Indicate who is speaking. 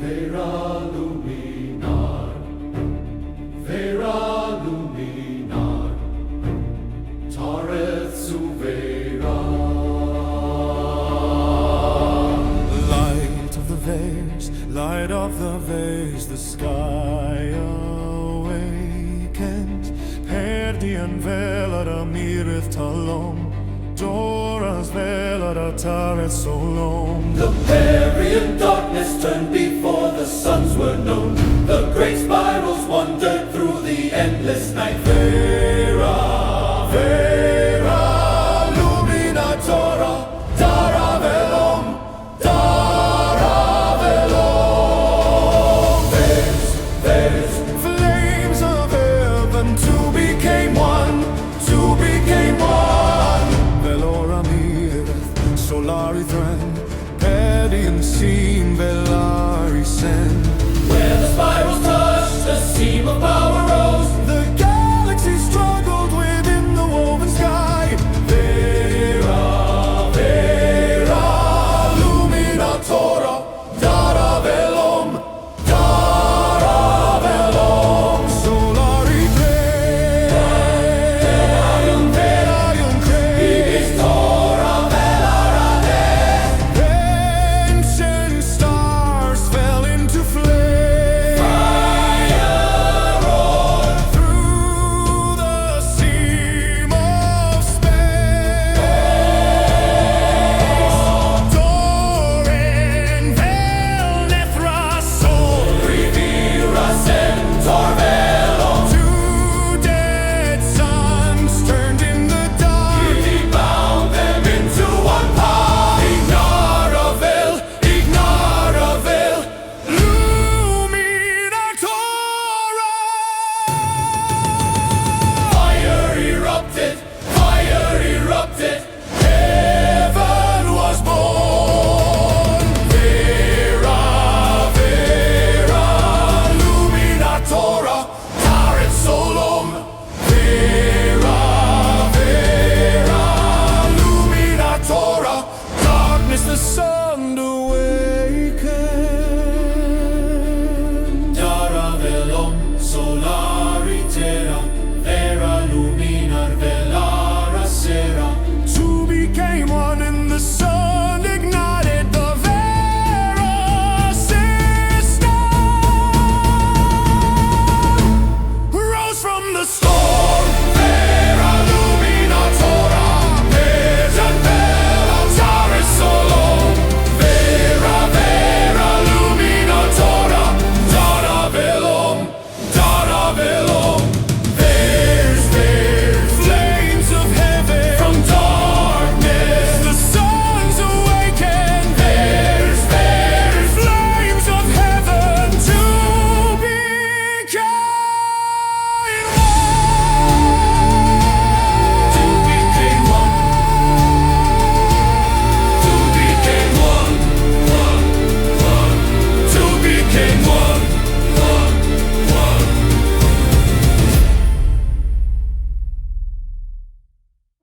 Speaker 1: Veyra Luminar, Veyra Luminar, Tareth su Veyra.
Speaker 2: Light of the Veys, light of the Veys, the sky awakens. Perdi Anvil mirith talom, Doras velada Tareth solom.
Speaker 1: The Parian darkness turned before the suns were known. The great spirals wandered through the endless night. Veyra, Veyra, Luminar Tora, Dara velom, Dara velom. There's
Speaker 2: Flames of heaven, two became one, two became one. Velora mirith, solari thran, Pedian seam, velari sen.
Speaker 1: where the spirals touch, the sea